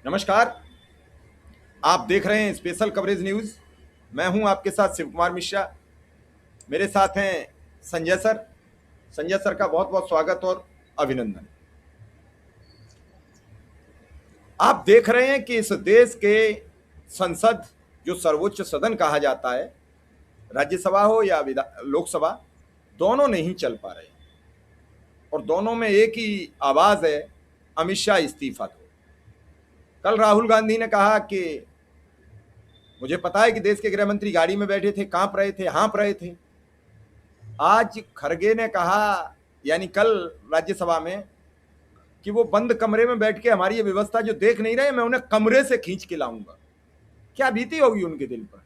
नमस्कार। आप देख रहे हैं स्पेशल कवरेज न्यूज। मैं हूं आपके साथ शिव कुमार मिश्रा। मेरे साथ हैं संजय सर। संजय सर का बहुत बहुत स्वागत और अभिनंदन। आप देख रहे हैं कि इस देश के संसद, जो सर्वोच्च सदन कहा जाता है, राज्यसभा हो या लोकसभा, दोनों नहीं चल पा रहे और दोनों में एक ही आवाज है, अमित शाह इस्तीफा दो। कल राहुल गांधी ने कहा कि मुझे पता है कि देश के गृह मंत्री गाड़ी में बैठे थे, कांप रहे थे, हाँप रहे थे। आज खड़गे ने कहा, यानी कल राज्यसभा में, कि वो बंद कमरे में बैठ के हमारी ये व्यवस्था जो देख नहीं रहे, मैं उन्हें कमरे से खींच के लाऊंगा। क्या बीती होगी उनके दिल पर।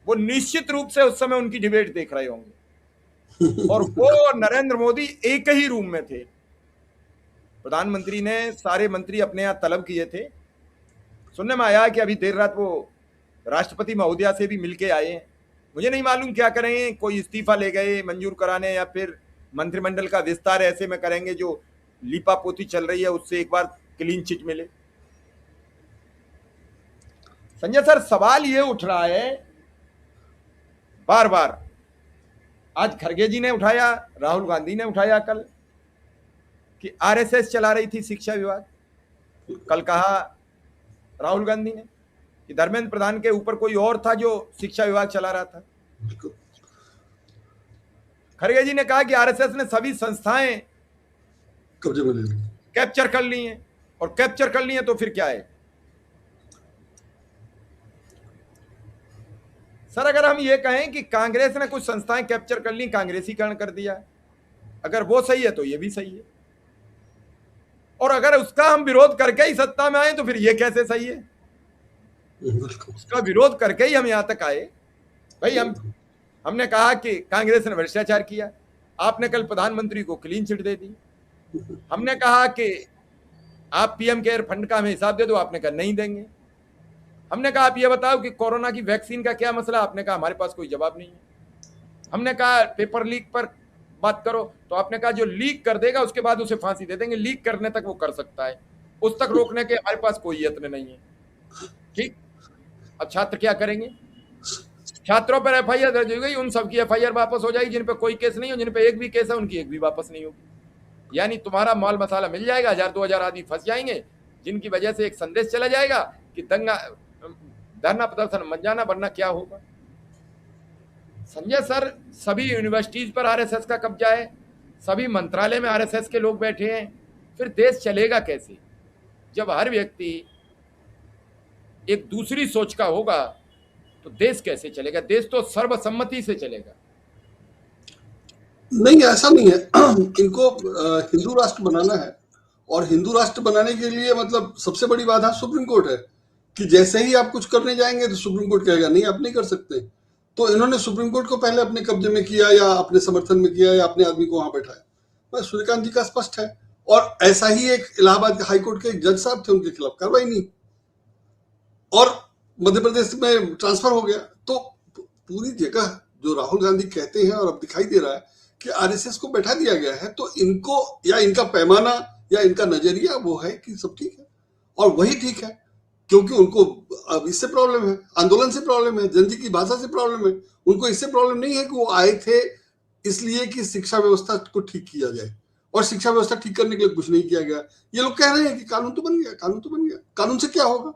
वो निश्चित रूप से उस समय उनकी डिबेट देख रहे होंगे। और वो और नरेंद्र मोदी एक ही रूम में थे। प्रधानमंत्री ने सारे मंत्री अपने यहाँ तलब किए थे। सुनने में आया कि अभी देर रात वो राष्ट्रपति महोदया से भी मिलके आए हैं। मुझे नहीं मालूम क्या करेंगे, कोई इस्तीफा ले गए मंजूर कराने, या फिर मंत्रिमंडल का विस्तार ऐसे में करेंगे जो लीपापोती चल रही है उससे एक बार क्लीन चिट मिले। संजय सर, सवाल ये उठ रहा है बार बार, आज खड़गे जी ने उठाया, राहुल गांधी ने उठाया कल, कि आरएसएस चला रही थी शिक्षा विभाग। कल कहा राहुल गांधी ने कि धर्मेंद्र प्रधान के ऊपर कोई और था जो शिक्षा विभाग चला रहा था। खड़गे जी ने कहा कि आरएसएस ने सभी संस्थाएं कब्जे में ले ली, कैप्चर कर ली हैं, और कैप्चर कर ली हैं तो फिर क्या है। सर, अगर हम ये कहें कि कांग्रेस ने कुछ संस्थाएं कैप्चर कर ली, कांग्रेसीकरण कर दिया, अगर वो सही है तो ये भी सही है। और अगर उसका हम विरोध करके ही सत्ता में आए तो फिर ये कैसे सही है। उसका विरोध करके ही हम यहां तक आए। भाई हमने कहा कि कांग्रेस ने भ्रष्टाचार किया, आपने कल प्रधानमंत्री को क्लीन चिट दे दी। हमने कहा कि आप पीएम केयर फंड का हमें हिसाब दे दो, आपने कहा नहीं देंगे। हमने कहा आप ये बताओ कि कोरोना की वैक्सीन का क्या मसला, आपने कहा हमारे पास कोई जवाब नहीं है। हमने कहा पेपर लीक पर बात करो, तो आपने कहा जो लीक कर देगा उसके बाद उसे फांसी दे देंगे, लीक करने तक वो कर सकता है, उस तक रोकने के हमारे पास कोई यत्न नहीं है। ठीक, अब छात्र क्या करेंगे। छात्रों पर एफआईआर दर्ज हो गई, उन सबकी एफआईआर वापस हो जाएगी। जिन पे कोई केस नहीं हो, जिन पे एक भी केस है, उनकी एक भी वापस नहीं होगी। यानी तुम्हारा माल मसाला मिल जाएगा, 1000-2000 आदमी फंस जाएंगे, जिनकी वजह से एक संदेश चला जाएगा कि दंगा धरना प्रदर्शन मत जाना, वरना क्या होगा। संजय सर, सभी यूनिवर्सिटीज पर आरएसएस का कब्जा है, सभी मंत्रालय में आरएसएस के लोग बैठे हैं, फिर देश चलेगा कैसे। जब हर व्यक्ति एक दूसरी सोच का होगा तो देश कैसे चलेगा। देश तो सर्वसम्मति से चलेगा। नहीं, ऐसा नहीं है। इनको हिंदू राष्ट्र बनाना है, और हिंदू राष्ट्र बनाने के लिए मतलब सबसे बड़ी बाधा सुप्रीम कोर्ट है कि जैसे ही आप कुछ करने जाएंगे तो सुप्रीम कोर्ट कहेगा नहीं, आप नहीं कर सकते। तो इन्होंने सुप्रीम कोर्ट को पहले अपने कब्जे में किया, या अपने समर्थन में किया, या अपने आदमी को वहां बैठाया। बस सूर्यकांत जी का स्पष्ट है। और ऐसा ही एक इलाहाबाद हाईकोर्ट के एक जज साहब थे, उनके खिलाफ कार्रवाई नहीं, और मध्य प्रदेश में ट्रांसफर हो गया। तो पूरी जगह जो राहुल गांधी कहते हैं, और अब दिखाई दे रहा है कि आरएसएस को बैठा दिया गया है, तो इनको, या इनका पैमाना या इनका नजरिया वो है कि सब ठीक है, और वही ठीक है, क्योंकि उनको अब इससे प्रॉब्लम है, आंदोलन से प्रॉब्लम है, जनता की भाषा से प्रॉब्लम है। उनको इससे प्रॉब्लम नहीं है कि वो आए थे इसलिए कि शिक्षा व्यवस्था को ठीक किया जाए, और शिक्षा व्यवस्था ठीक करने के लिए कुछ नहीं किया गया। ये लोग कह रहे हैं कि कानून तो बन गया, कानून तो बन गया, कानून से क्या होगा,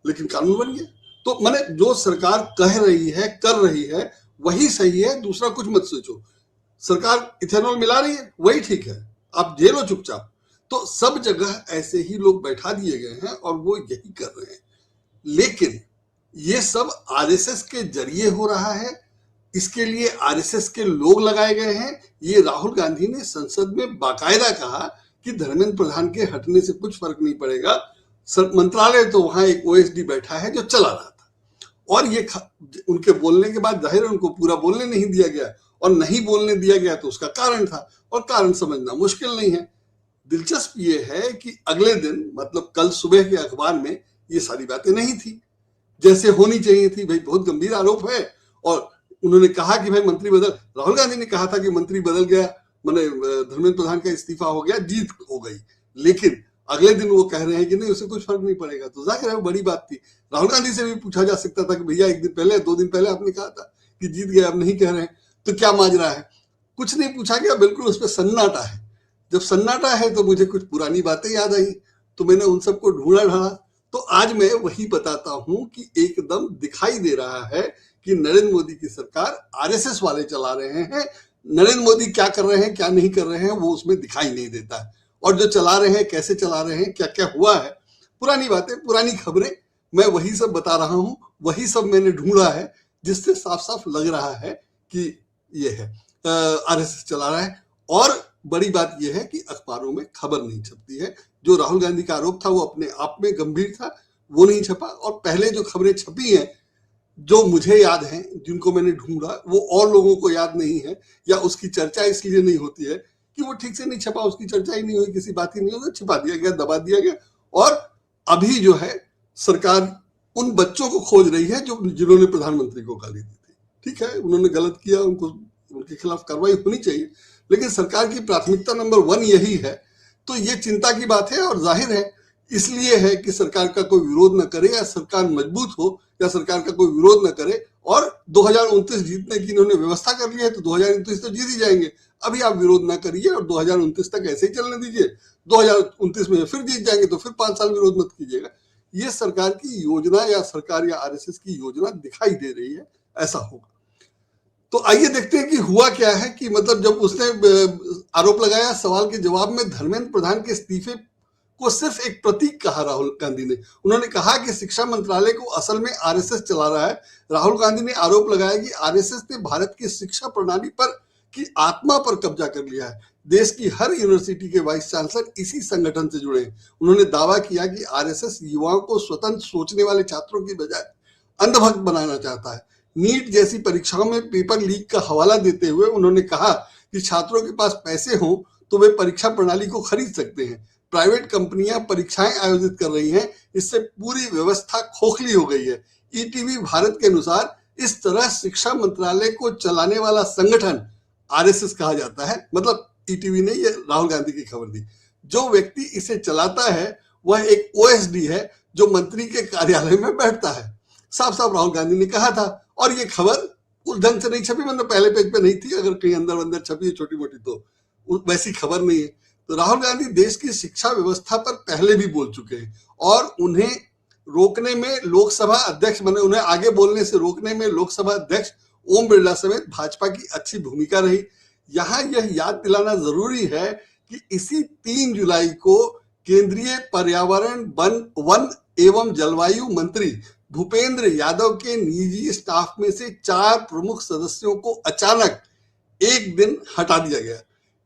लेकिन कानून बन गया। तो माने जो सरकार कह रही है, कर रही है, वही सही है, दूसरा कुछ मत सोचो। सरकार इथेनॉल मिला रही है, वही ठीक है, आप झेलो चुपचाप। तो सब जगह ऐसे ही लोग बैठा दिए गए हैं, और वो यही कर रहे हैं। लेकिन ये सब आरएसएस के जरिए हो रहा है, इसके लिए आरएसएस के लोग लगाए गए हैं। ये राहुल गांधी ने संसद में बाकायदा कहा कि धर्मेंद्र प्रधान के हटने से कुछ फर्क नहीं पड़ेगा, मंत्रालय तो वहां एक ओएसडी बैठा है जो चला रहा था। और ये उनके बोलने के बाद जाहिर है उनको पूरा बोलने नहीं दिया गया, और नहीं बोलने दिया गया तो उसका कारण था, और कारण समझना मुश्किल नहीं है। दिलचस्प ये है कि अगले दिन, मतलब कल सुबह के अखबार में ये सारी बातें नहीं थी जैसे होनी चाहिए थी। भाई बहुत गंभीर आरोप है, और उन्होंने कहा कि भाई मंत्री बदल, राहुल गांधी ने कहा था कि मंत्री बदल गया, माने धर्मेंद्र प्रधान का इस्तीफा हो गया, जीत हो गई। लेकिन अगले दिन वो कह रहे हैं कि नहीं उसे कुछ फर्क नहीं पड़ेगा, तो जाहिर है वो बड़ी बात थी। राहुल गांधी से भी पूछा जा सकता था कि भैया एक दिन पहले 2 दिन पहले आपने कहा था कि जीत गए, अब नहीं कह रहे हैं, तो क्या माजरा है? कुछ नहीं पूछा गया, बिल्कुल उस पर सन्नाटा है। जब सन्नाटा है तो मुझे कुछ पुरानी बातें याद आई, तो मैंने उन सबको ढूंढा ढाला। तो आज मैं वही बताता हूं कि एकदम दिखाई दे रहा है कि नरेंद्र मोदी की सरकार आरएसएस वाले चला रहे हैं। नरेंद्र मोदी क्या कर रहे हैं क्या नहीं कर रहे हैं वो उसमें दिखाई नहीं देता है, और जो चला रहे हैं कैसे चला रहे हैं, क्या क्या हुआ है, पुरानी बातें पुरानी खबरें, मैं वही सब बता रहा हूं, वही सब मैंने ढूंढा है, जिससे साफ साफ लग रहा है कि ये है आरएसएस चला रहा है। और बड़ी बात यह है कि अखबारों में खबर नहीं छपती है। जो राहुल गांधी का आरोप था वो अपने आप में गंभीर था, वो नहीं छपा। और पहले जो खबरें छपी हैं, जो मुझे याद हैं, जिनको मैंने ढूंढा, वो और लोगों को याद नहीं है, या उसकी चर्चा इसलिए नहीं होती है कि वो ठीक से नहीं छपा, उसकी चर्चा ही नहीं हुई, किसी बात ही नहीं हुई, छिपा दिया गया, दबा दिया गया। और अभी जो है सरकार उन बच्चों को खोज रही है जिन्होंने प्रधानमंत्री को गाली दी थी। ठीक है, उन्होंने गलत किया, उनको उनके खिलाफ कार्रवाई होनी चाहिए, लेकिन सरकार की प्राथमिकता नंबर 1 यही है। तो ये चिंता की बात है, और जाहिर है इसलिए है कि सरकार का कोई विरोध न करे, या सरकार मजबूत हो, या सरकार का कोई विरोध न करे। और 2029 जीतने की इन्होंने व्यवस्था कर ली है, तो 2029 तो जीत ही जाएंगे। अभी आप विरोध ना करिए और 2029 तक ऐसे ही चलने दीजिए। 2029 में फिर जीत जाएंगे तो फिर 5 साल विरोध मत कीजिएगा। ये सरकार की योजना, या सरकार या आरएसएस की योजना दिखाई दे रही है, ऐसा होगा। तो आइए देखते हैं कि हुआ क्या है। कि मतलब जब उसने आरोप लगाया, सवाल के जवाब में धर्मेंद्र प्रधान के इस्तीफे को सिर्फ एक प्रतीक कहा राहुल गांधी ने। उन्होंने कहा कि शिक्षा मंत्रालय को असल में आरएसएस चला रहा है। राहुल गांधी ने आरोप लगाया कि आरएसएस ने भारत की शिक्षा प्रणाली पर की आत्मा पर कब्जा कर लिया है। देश की हर यूनिवर्सिटी के वाइस चांसलर इसी संगठन से जुड़े हैं। उन्होंने दावा किया कि आरएसएस युवाओं को स्वतंत्र सोचने वाले छात्रों की बजाय अंधभक्त बनाना चाहता है। नीट जैसी परीक्षाओं में पेपर लीक का हवाला देते हुए उन्होंने कहा कि छात्रों के पास पैसे हों तो वे परीक्षा प्रणाली को खरीद सकते हैं। प्राइवेट कंपनियां परीक्षाएं आयोजित कर रही हैं, इससे पूरी व्यवस्था खोखली हो गई है। ईटीवी भारत के अनुसार इस तरह शिक्षा मंत्रालय को चलाने वाला संगठन आरएसएस कहा जाता है। मतलब ईटीवी ने ये राहुल गांधी की खबर दी। जो व्यक्ति इसे चलाता है वह एक ओएसडी है जो मंत्री के कार्यालय में बैठता है। साफ साफ राहुल गांधी ने कहा था, और ये खबर उस ढंग से नहीं छपी, मतलब पहले पेज पे नहीं थी, अगर कहीं अंदर अंदर छपी है छोटी मोटी तो वैसी खबर नहीं है। तो राहुल गांधी देश की शिक्षा व्यवस्था पर पहले भी बोल चुके हैं, और उन्हें रोकने में लोकसभा अध्यक्ष बने, उन्हें आगे बोलने से रोकने में लोकसभा अध्यक्ष ओम बिरला समेत भाजपा की अच्छी भूमिका रही। यहाँ यह याद दिलाना जरूरी है कि इसी 3 जुलाई को केंद्रीय पर्यावरण वन एवं जलवायु मंत्री भूपेंद्र यादव के निजी स्टाफ में से 4 प्रमुख सदस्यों को अचानक एक दिन हटा दिया गया।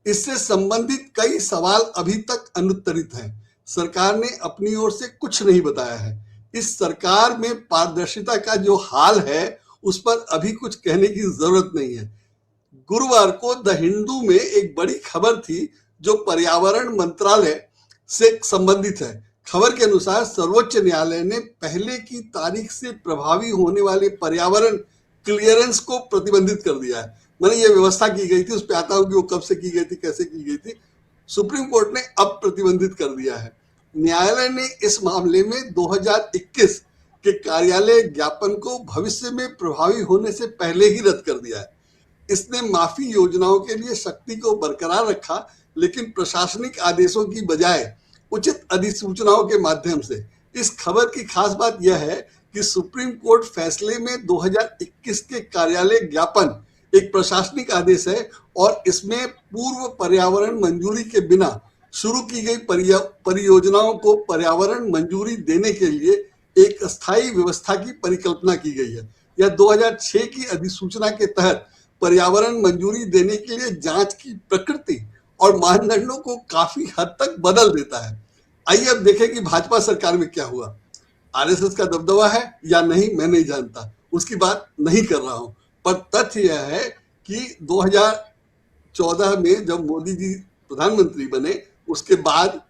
इससे संबंधित कई सवाल अभी तक अनुत्तरित हैं। सरकार ने अपनी ओर से कुछ नहीं बताया है। इस सरकार में पारदर्शिता का जो हाल है उस पर अभी कुछ कहने की जरूरत नहीं है। गुरुवार को द हिंदू में एक बड़ी खबर थी जो पर्यावरण मंत्रालय से संबंधित है। खबर के अनुसार सर्वोच्च न्यायालय ने पहले की तारीख से प्रभावी होने वाले पर्यावरण क्लियरेंस को प्रतिबंधित कर दिया है। मैंने ये व्यवस्था की गई थी, उस पर आता हूं कि वो कब से की गई थी, कैसे की गई थी। सुप्रीम कोर्ट ने अब प्रतिबंधित कर दिया है। न्यायालय ने इस मामले में 2021 के कार्यालय ज्ञापन को भविष्य में प्रभावी होने से पहले ही रद्द कर दिया है। इसने माफी योजनाओं के लिए शक्ति को बरकरार रखा, लेकिन प्रशासनिक आदेशों की बजाय उचित अधिसूचनाओं के माध्यम से। इस खबर की खास बात यह है कि सुप्रीम कोर्ट फैसले में 2021 के कार्यालय ज्ञापन एक प्रशासनिक आदेश है, और इसमें पूर्व पर्यावरण मंजूरी के बिना शुरू की गई परियोजनाओं को पर्यावरण मंजूरी देने के लिए एक स्थायी व्यवस्था की परिकल्पना की गई है। यह 2006 की अधिसूचना के तहत पर्यावरण मंजूरी देने के लिए जांच की प्रकृति और मानदंडों को काफी हद तक बदल देता है। आइए अब देखें कि भाजपा सरकार में क्या हुआ। आरएसएस का दबदबा है या नहीं मैं नहीं जानता, उसकी बात नहीं कर रहा हूं, पर तथ्य यह है कि 2014 में जब मोदी जी प्रधानमंत्री बने, उसके बाद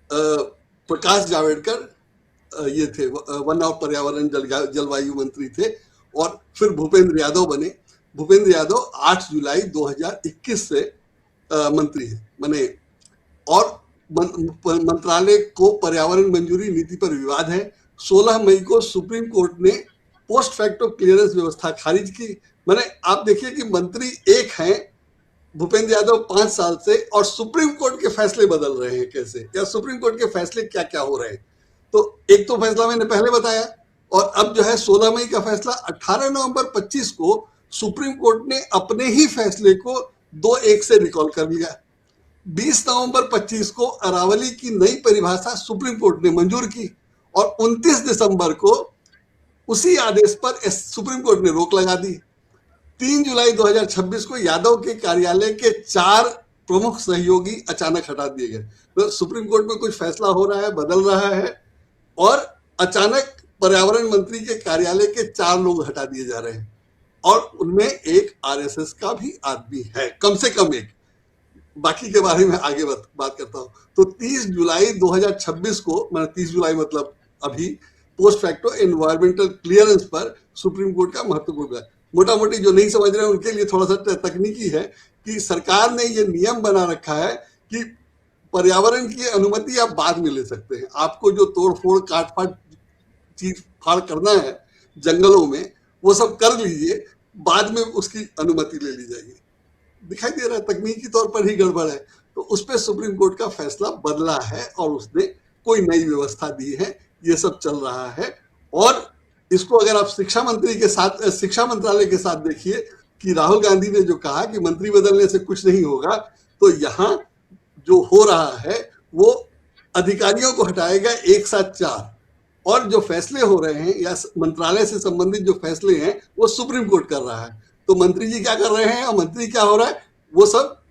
प्रकाश जावड़ेकर ये थे वन और पर्यावरण जलवायु मंत्री थे, और फिर भूपेंद्र यादव बने। भूपेंद्र यादव 8 जुलाई 2021 से मंत्री है बने, और मंत्रालय को पर्यावरण मंजूरी नीति पर विवाद है। 16 मई को सुप्रीम कोर्ट ने पोस्ट फैक्टो क्लियरेंस व्यवस्था खारिज की। मैंने आप देखिए कि मंत्री एक हैं भूपेंद्र यादव 5 साल से, और सुप्रीम कोर्ट के फैसले बदल रहे हैं कैसे, या सुप्रीम कोर्ट के फैसले क्या क्या हो रहे हैं। तो एक तो फैसला मैंने पहले बताया, और अब जो है 16 मई का फैसला, 18 नवंबर 25 को सुप्रीम कोर्ट ने अपने ही फैसले को 2-1 से रिकॉल कर लिया। 20 नवंबर 25 को अरावली की नई परिभाषा सुप्रीम कोर्ट ने मंजूर की, और 29 दिसंबर को उसी आदेश पर सुप्रीम कोर्ट ने रोक लगा दी। 3 जुलाई 2026 को यादव के कार्यालय के 4 प्रमुख सहयोगी अचानक हटा दिए गए। तो सुप्रीम कोर्ट में कुछ फैसला हो रहा है, बदल रहा है, और अचानक पर्यावरण मंत्री के कार्यालय के 4 लोग हटा दिए जा रहे हैं, और उनमें एक आरएसएस का भी आदमी है, कम से कम एक। बाकी के बारे में आगे बात करता हूं। तो 30 जुलाई 2026 को, मतलब 30 जुलाई मतलब अभी, पोस्ट फैक्टो एनवायरमेंटल क्लियरेंस पर सुप्रीम कोर्ट का महत्वपूर्ण है। मोटा मोटी जो नहीं समझ रहे हैं उनके लिए थोड़ा सा तकनीकी है कि सरकार ने ये नियम बना रखा है कि पर्यावरण की अनुमति आप बाद में ले सकते हैं। आपको जो तोड़ फोड़ काट फाट चीज फाड़ करना है जंगलों में, वो सब कर लीजिए, बाद में उसकी अनुमति ले ली जाएगी। दिखाई दे रहा है तकनीकी तौर पर ही गड़बड़ है। तो उस पर सुप्रीम कोर्ट का फैसला बदला है, और उसने कोई नई व्यवस्था दी है। ये सब चल रहा है, और इसको अगर आप शिक्षा मंत्री के साथ, शिक्षा मंत्रालय के साथ देखिए कि राहुल गांधी ने जो कहा कि मंत्री बदलने से कुछ नहीं होगा, तो यहाँ जो हो रहा है वो अधिकारियों को हटाएगा एक साथ 4, और जो फैसले हो रहे हैं या मंत्रालय से संबंधित जो फैसले हैं वो सुप्रीम कोर्ट कर रहा है। तो मंत्री जी क्या कर रहे हैं और मंत्री क्या हो रहा है, वो सब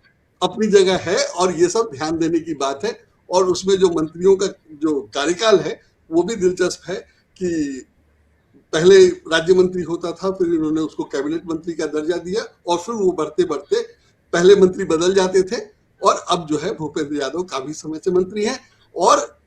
अपनी जगह है, और ये सब ध्यान देने की बात है। और उसमें जो मंत्रियों का जो कार्यकाल है वो भी दिलचस्प है कि पहले राज्य मंत्री होता था, फिर इन्होंने उसको कैबिनेट मंत्री का दर्जा दिया, और फिर वो बढ़ते बढ़ते पहले मंत्री बदल जाते थे, और अब जो है भूपेंद्र यादव काफी समय से मंत्री हैं, और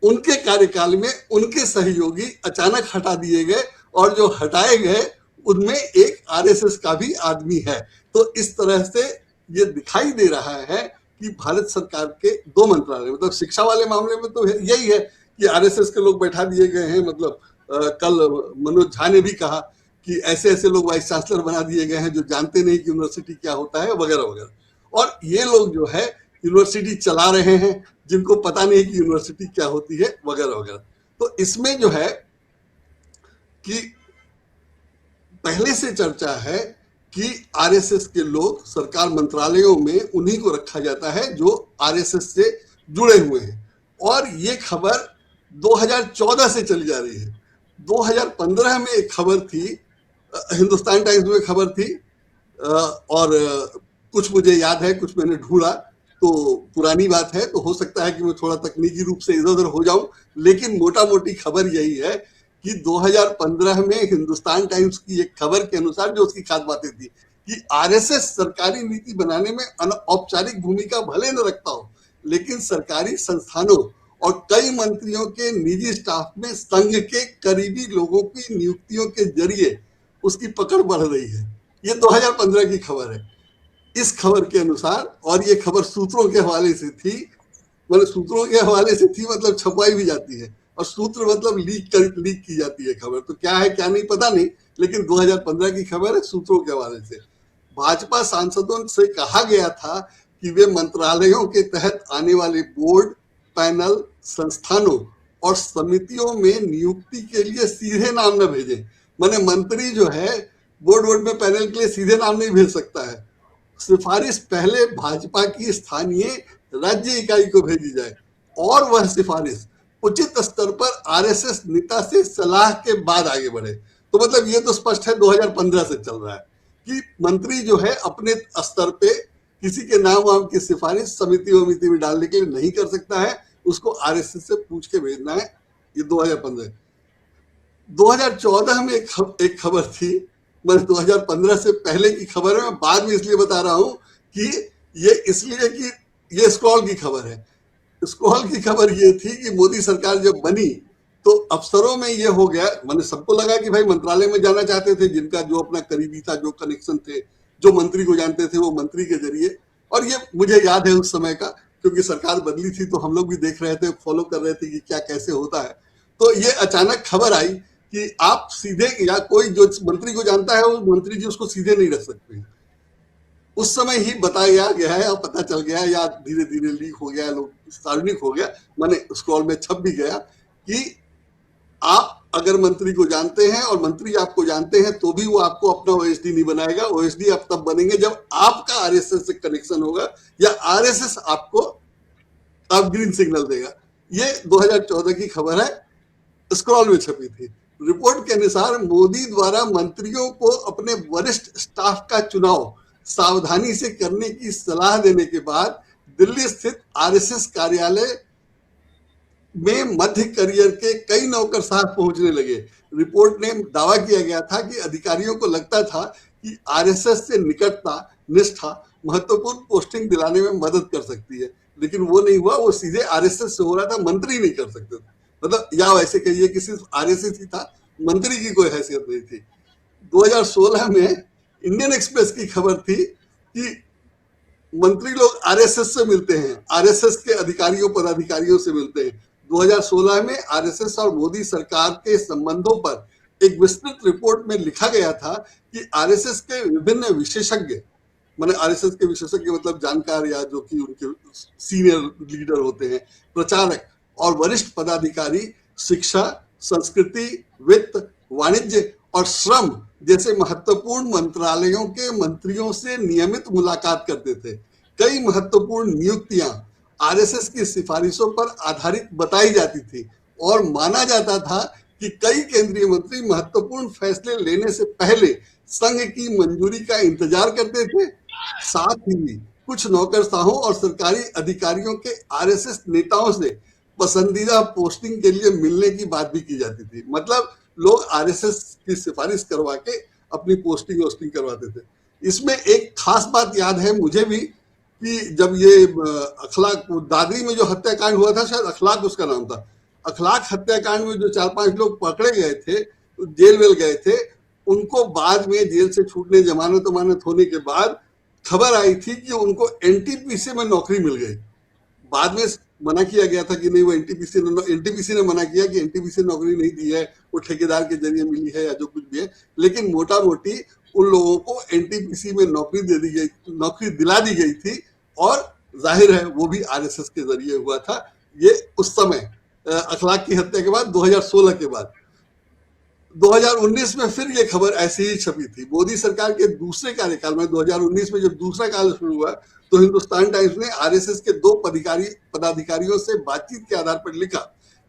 उनके कार्यकाल में उनके सहयोगी अचानक हटा दिए गए, और जो हटाए गए उनमें एक आरएसएस का भी आदमी है। तो इस तरह से ये दिखाई दे रहा है कि भारत सरकार के 2 मंत्रालय, मतलब शिक्षा वाले मामले में तो यही है कि आरएसएस के लोग बैठा दिए गए हैं। मतलब कल मनोज झा ने भी कहा कि ऐसे ऐसे लोग वाइस चांसलर बना दिए गए हैं जो जानते नहीं कि यूनिवर्सिटी क्या होता है, वगैरह वगैरह। और ये लोग जो है यूनिवर्सिटी चला रहे हैं जिनको पता नहीं कि यूनिवर्सिटी क्या होती है, वगैरह वगैरह। तो इसमें जो है कि पहले से चर्चा है कि आरएसएस के लोग सरकार मंत्रालयों में उन्हीं को रखा जाता है जो आरएसएस से जुड़े हुए हैं, और ये खबर 2014 से चली जा रही है। 2015 में एक खबर थी, हिंदुस्तान टाइम्स में खबर थी, और कुछ मुझे याद है, कुछ मैंने ढूंढा, तो पुरानी बात है, तो हो सकता है कि मैं थोड़ा तकनीकी रूप से इधर उधर हो जाऊं, लेकिन मोटा मोटी खबर यही है कि 2015 में हिंदुस्तान टाइम्स की एक खबर के अनुसार, जो उसकी खास बातें थी कि आरएसएस सरकारी नीति बनाने में अनौपचारिक भूमिका भले न रखता हो, लेकिन सरकारी संस्थानों और कई मंत्रियों के निजी स्टाफ में संघ के करीबी लोगों की नियुक्तियों के जरिए उसकी पकड़ बढ़ रही है। ये 2015 की खबर है। इस खबर के अनुसार, और ये खबर सूत्रों के हवाले से थी, मतलब सूत्रों के हवाले से थी मतलब छपवाई भी जाती है, और सूत्र मतलब लीक की जाती है खबर। तो क्या है क्या नहीं पता नहीं, लेकिन 2015 की खबर है सूत्रों के हवाले से। भाजपा सांसदों से कहा गया था कि वे मंत्रालयों के तहत आने वाले बोर्ड, पैनल, संस्थानों और समितियों में नियुक्ति के लिए सीधे नाम न भेजें। माने मंत्री जो है बोर्ड में पैनल के लिए सीधे नाम नहीं भेज सकता है, सिफारिश पहले भाजपा की स्थानीय राज्य इकाई को भेजी जाए, और वह सिफारिश उचित स्तर पर आरएसएस नेता से सलाह के बाद आगे बढ़े। तो मतलब ये तो स्पष्ट है 2015 से चल रहा है कि मंत्री जो है अपने स्तर पे किसी के नाम वाम की सिफारिश समिति वमिति में डालने के लिए नहीं कर सकता है, उसको आरएसएस से पूछ के भेजना है। ये 2015। 2014 में एक खबर थी, मैं 2015 से पहले की खबर है, मैं बाद में इसलिए बता रहा हूं कि ये इसलिए कि ये स्क्रॉल की खबर है। स्क्रॉल की खबर ये थी कि मोदी सरकार जब बनी तो अफसरों में ये हो गया, मैंने सबको लगा कि भाई मंत्रालय में जाना चाहते थे जिनका जो अपना करीबी था, जो कनेक्शन थे, जो मंत्री को जानते थे, वो मंत्री के जरिए। और ये मुझे याद है उस समय का क्योंकि सरकार बदली थी तो हम लोग भी देख रहे थे, फॉलो कर रहे थे कि क्या कैसे होता है। तो ये अचानक खबर आई कि आप सीधे, या कोई जो मंत्री को जानता है वो मंत्री जी उसको सीधे नहीं रख सकते। उस समय ही बताया गया है और पता चल गया, या धीरे धीरे लीक हो गया, लोग सार्वजनिक हो गया, माने स्क्रॉल में छप भी गया कि आप अगर मंत्री को जानते हैं और मंत्री आपको जानते हैं तो भी वो आपको अपना ओएसडी नहीं बनाएगा। ओएसडी आप तब बनेंगे जब आपका आरएसएस से कनेक्शन होगा या आरएसएस आपको आप ग्रीन सिग्नल देगा। ये 2014 की खबर है, स्क्रॉल में छपी थी। रिपोर्ट के अनुसार मोदी द्वारा मंत्रियों को अपने वरिष्ठ स्टाफ का चुनाव सावधानी से करने की सलाह देने के बाद दिल्ली स्थित आरएसएस कार्यालय में मध्य करियर के कई नौकरशाह पहुंचने लगे। रिपोर्ट में दावा किया गया था कि अधिकारियों को लगता था कि आरएसएस से निकटता, निष्ठा महत्वपूर्ण पोस्टिंग दिलाने में मदद कर सकती है, लेकिन वो नहीं हुआ। वो सीधे आरएसएस से हो रहा था, मंत्री नहीं कर सकते थे। मतलब या वैसे कहिए कि सिर्फ आरएसएस ही था, मंत्री की कोई हैसियत नहीं थी। 2016 में इंडियन एक्सप्रेस की खबर थी कि मंत्री लोग आरएसएस से मिलते हैं, आरएसएस के अधिकारियों पदाधिकारियों से मिलते हैं। 2016 में आरएसएस और मोदी सरकार के संबंधों पर एक विस्तृत रिपोर्ट में लिखा गया था कि आरएसएस के विभिन्न विशेषज्ञ, माने आरएसएस के विशेषज्ञ मतलब जानकार या जो कि उनके सीनियर लीडर होते हैं, प्रचारक और वरिष्ठ पदाधिकारी शिक्षा, संस्कृति, वित्त, वाणिज्य और श्रम जैसे महत्वपूर्ण मंत्रालयों के मंत्रियों से नियमित मुलाकात करते थे। कई महत्वपूर्ण नियुक्तियां आरएसएस की सिफारिशों पर आधारित बताई जाती थी और माना जाता था कि कई केंद्रीय मंत्री महत्वपूर्ण फैसले लेने से पहले संघ की मंजूरी का इंतजार करते थे। साथ ही कुछ नौकरशाहों और सरकारी अधिकारियों के आरएसएस नेताओं से पसंदीदा पोस्टिंग के लिए मिलने की बात भी की जाती थी। मतलब लोग आरएसएस की सिफारिश करवा के अपनी पोस्टिंग करवाते थे। इसमें एक खास बात याद है मुझे भी कि जब ये अखलाक दादरी में जो हत्याकांड हुआ था, शायद अखलाक उसका नाम था, अखलाक हत्याकांड में जो 4-5 लोग पकड़े गए थे, जेल वेल गए थे, उनको बाद में जेल से छूटने, जमानत होने के बाद खबर आई थी कि उनको एनटीपीसी में नौकरी मिल गई। बाद में मना किया गया था कि नहीं, वो एनटीपीसी ने मना किया कि एनटीपीसी नौकरी नहीं दी है, वो ठेकेदार के जरिए मिली है या जो कुछ भी है। लेकिन मोटा मोटी उन लोगों को एनटीपीसी में नौकरी दिला दी गई थी और जाहिर है वो भी आरएसएस के जरिए हुआ था। ये उस समय अखलाक की हत्या के बाद 2016 के बाद 2019 में फिर ये खबर ऐसी ही छपी थी। मोदी सरकार के दूसरे कार्यकाल में 2019 में जब दूसरा काल शुरू हुआ तो हिंदुस्तान टाइम्स ने आरएसएस के 2 पदाधिकारियों से बातचीत के आधार पर लिखा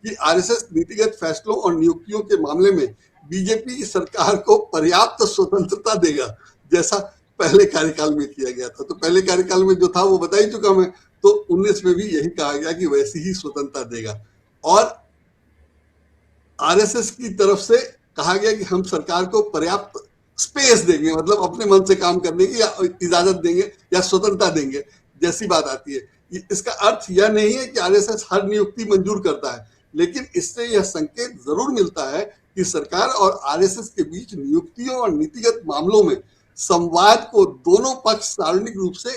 कि आरएसएस नीतिगत फैसलों और नियुक्तियों के मामले में बीजेपी की सरकार को पर्याप्त स्वतंत्रता देगा, जैसा पहले कार्यकाल में किया गया था। तो पहले कार्यकाल में जो था वो बता ही चुका मैं, तो 19 में भी यही कहा गया कि वैसी ही स्वतंत्रता देगा। और आरएसएस की तरफ से कहा गया कि हम सरकार को पर्याप्त स्पेस देंगे, मतलब अपने मन से काम करने की या इजाजत देंगे या स्वतंत्रता देंगे, जैसी बात आती है। इसका अर्थ यह नहीं है कि आरएसएस हर नियुक्ति मंजूर करता है, लेकिन इससे यह संकेत जरूर मिलता है कि सरकार और आरएसएस के बीच नियुक्तियों और नीतिगत मामलों में संवाद को दोनों पक्ष सार्वजनिक रूप से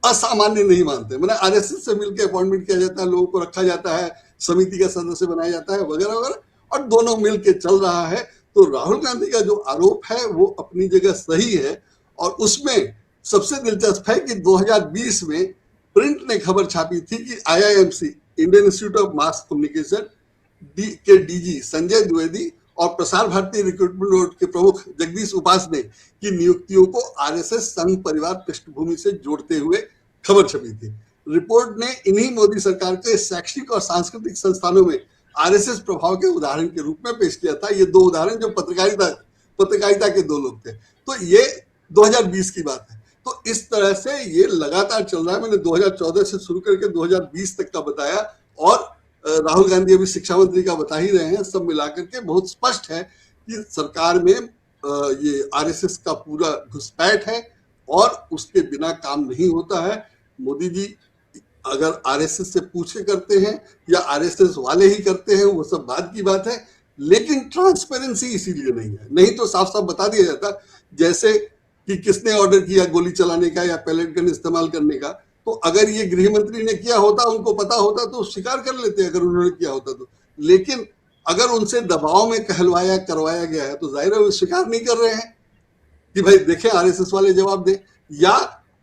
असामान्य नहीं मानते। मतलब आरएसएस से मिलकर अपॉइंटमेंट किया जाता है, लोगों को रखा जाता है, समिति का सदस्य बनाया जाता है वगैरह वगैरह, और दोनों मिलकर चल रहा है। तो राहुल गांधी का जो आरोप है वो अपनी जगह सही है। और उसमें सबसे दिलचस्प है कि 2020 में प्रिंट ने खबर छापी थी कि IIMC, Indian institute of mass communication के डीजी संजय द्विवेदी और प्रसार भारती रिक्रूटमेंट बोर्ड के प्रमुख जगदीश उपासने की नियुक्तियों को आरएसएस संघ परिवार पृष्ठभूमि से जोड़ते हुए खबर छपी थी। रिपोर्ट ने इन्हीं मोदी सरकार के शैक्षणिक और सांस्कृतिक संस्थानों में आरएसएस प्रभाव के उदाहरण के रूप में पेश किया था। ये 2 उदाहरण जो पत्रकारिता के 2 लोग थे। तो ये 2020 की बात है। तो इस तरह से ये लगातार चल रहा है। मैंने 2014 से शुरू करके 2020 तक का बताया, और राहुल गांधी अभी शिक्षा मंत्री का बता ही रहे हैं। सब मिलाकर के बहुत स्पष्ट है कि सरकार में ये आरएसएस का पूरा घुसपैठ है और उसके बिना काम नहीं होता है। मोदी जी अगर आरएसएस से पूछ के करते हैं या आरएसएस वाले ही करते हैं, वो सब बाद की बात है, लेकिन ट्रांसपेरेंसी इसीलिए नहीं है। नहीं तो साफ साफ बता दिया जाता, जैसे कि किसने ऑर्डर किया गोली चलाने का या पैलेट गन इस्तेमाल करने का, तो अगर ये गृह मंत्री ने किया होता, उनको पता होता तो स्वीकार कर लेते अगर उन्होंने किया होता तो। लेकिन अगर उनसे दबाव में कहलवाया करवाया गया है तो जाहिर है वो स्वीकार नहीं कर रहे हैं कि भाई देखें आरएसएस वाले जवाब दे, या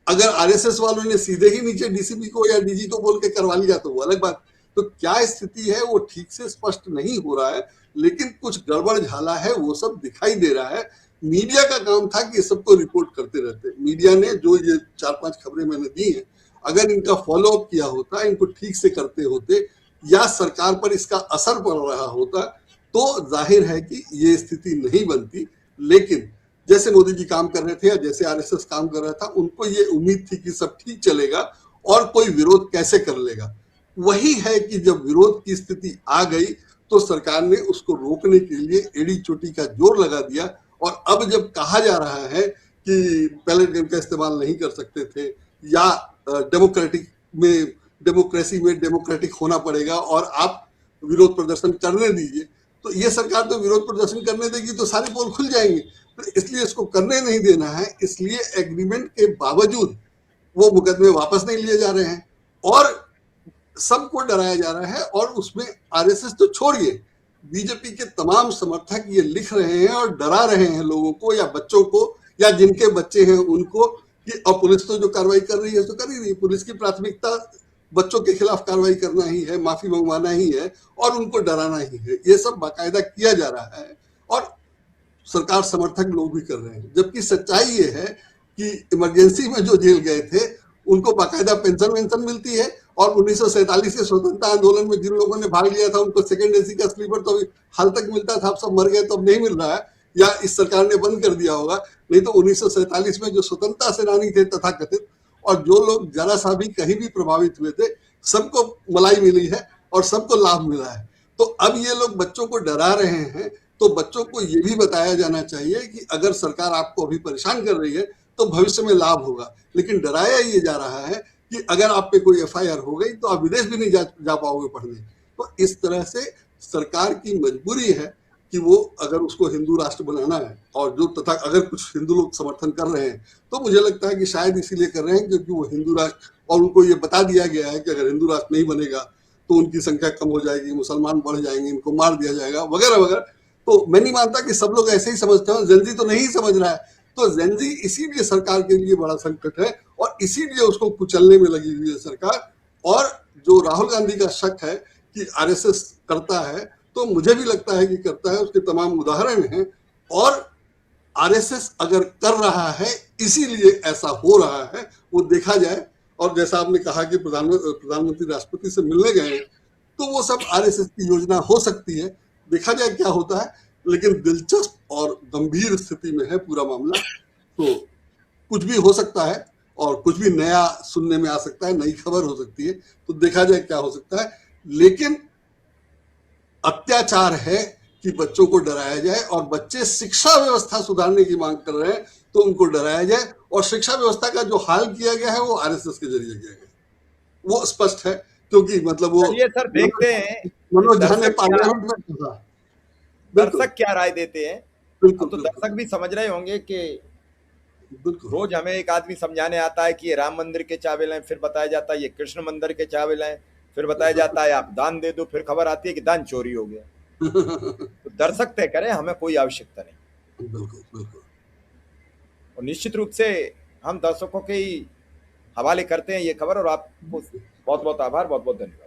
अगर आरएसएस वालों ने सीधे ही नीचे डीसीपी को या डीजी को बोल के करवा लिया तो वो अलग बात। तो क्या स्थिति है वो ठीक से स्पष्ट नहीं हो रहा है, लेकिन कुछ गड़बड़ झाला है वो सब दिखाई दे रहा है। मीडिया का काम था कि सबको रिपोर्ट करते रहते। मीडिया ने जो ये 4-5 खबरें मैंने दी हैं, अगर इनका फॉलो अप किया होता, इनको ठीक से करते होते, या सरकार पर इसका असर पड़ रहा होता, तो जाहिर है कि ये स्थिति नहीं बनती। लेकिन जैसे मोदी जी काम कर रहे थे या जैसे आरएसएस काम कर रहा था, उनको ये उम्मीद थी कि सब ठीक चलेगा और कोई विरोध कैसे कर लेगा। वही है कि जब विरोध की स्थिति आ गई तो सरकार ने उसको रोकने के लिए एड़ी चोटी का जोर लगा दिया। और अब जब कहा जा रहा है कि बैलेट गेम का इस्तेमाल नहीं कर सकते थे, या डेमोक्रेसी में डेमोक्रेटिक होना पड़ेगा और आप विरोध प्रदर्शन करने दीजिए, तो ये सरकार तो विरोध प्रदर्शन करने देगी तो सारे पोल खुल जाएंगे। तो इसलिए इसको करने नहीं देना है, इसलिए एग्रीमेंट के बावजूद वो मुकदमे वापस नहीं लिए जा रहे हैं और सबको डराया जा रहा है। और उसमें आरएसएस तो छोड़िए, बीजेपी के तमाम समर्थक ये लिख रहे हैं और डरा रहे हैं लोगों को या बच्चों को या जिनके बच्चे हैं उनको कि अब पुलिस तो जो कार्रवाई कर रही है तो कर ही रही है। पुलिस की प्राथमिकता बच्चों के खिलाफ कार्रवाई करना ही है, माफी मंगवाना ही है और उनको डराना ही है। ये सब बाकायदा किया जा रहा है और सरकार समर्थक लोग भी कर रहे हैं। जबकि सच्चाई ये है कि इमरजेंसी में जो जेल गए थे उनको बाकायदा पेंशन वेंशन मिलती है, और 1947 के स्वतंत्रता आंदोलन में जिन लोगों ने भाग लिया था उनको सेकंड एसी का स्लीपर तो अभी हाल तक मिलता था, अब सब मर गए तो अब नहीं मिल रहा है, या इस सरकार ने बंद कर दिया होगा। नहीं तो 1947 में जो स्वतंत्रता सेनानी थे तथाकथित, और जो लोग जरा सा भी कहीं भी प्रभावित हुए थे, सबको मलाई मिली है और सबको लाभ मिला है। तो अब ये लोग बच्चों को डरा रहे हैं, तो बच्चों को ये भी बताया जाना चाहिए कि अगर सरकार आपको अभी परेशान कर रही है तो भविष्य में लाभ होगा। लेकिन डराया ये जा रहा है कि अगर आप पे कोई एफआईआर हो गई तो आप विदेश भी नहीं जा पाओगे पढ़ने। तो इस तरह से सरकार की मजबूरी है कि वो अगर उसको हिंदू राष्ट्र बनाना है, और जो तथा अगर कुछ हिंदू लोग समर्थन कर रहे हैं तो मुझे लगता है कि शायद इसीलिए कर रहे हैं क्योंकि वो हिंदू राष्ट्र, और उनको ये बता दिया गया है कि अगर हिंदू राष्ट्र नहीं बनेगा तो उनकी संख्या कम हो जाएगी, मुसलमान बढ़ जाएंगे, इनको मार दिया जाएगा वगैरह वगैरह। तो मैं नहीं मानता कि सब लोग ऐसे ही समझते हो, जेनजी तो नहीं समझ रहा है। तो जेनजी इसीलिए सरकार के लिए बड़ा संकट है और इसीलिए उसको कुचलने में लगी हुई है सरकार। और जो राहुल गांधी का शक है कि आरएसएस करता है, तो मुझे भी लगता है कि करता है, उसके तमाम उदाहरण हैं। और आरएसएस अगर कर रहा है इसीलिए ऐसा हो रहा है, वो देखा जाए। और जैसा आपने कहा कि प्रधानमंत्री राष्ट्रपति से मिलने गए हैं, तो वो सब आरएसएस की योजना हो सकती है, देखा जाए क्या होता है। लेकिन दिलचस्प और गंभीर स्थिति में है पूरा मामला, तो कुछ भी हो सकता है और कुछ भी नया सुनने में आ सकता है, नई खबर हो सकती है, तो देखा जाए क्या हो सकता है। लेकिन अत्याचार है कि बच्चों को डराया जाए, और बच्चे शिक्षा व्यवस्था सुधारने की मांग कर रहे हैं तो उनको डराया जाए। और शिक्षा व्यवस्था का जो हाल किया गया है वो आरएसएस के जरिए किया गया, वो स्पष्ट है। क्योंकि मतलब वो चलिए सर, देखते हैं मनोज झा ने दर्शक पार्लियामेंट में कहा। दर्शक क्या राय देते हैं। बिल्कुल अब तो बिल्कुल दर्शक भी समझ रहे होंगे कि बिल्कुल रोज हमें एक आदमी समझाने आता है कि ये राम मंदिर के चावल लाएं, फिर बताया जाता है ये कृष्ण मंदिर के चावल लाएं, फिर बताया जाता है आप दान दे दो, फिर खबर आती है कि दान चोरी हो गया। तो दर्शक तय करें, हमें कोई आवश्यकता नहीं। बिल्कुल बिल्कुल। और निश्चित रूप से हम दर्शकों के ही हवाले करते हैं ये खबर। और आपको बहुत बहुत आभार, बहुत बहुत धन्यवाद।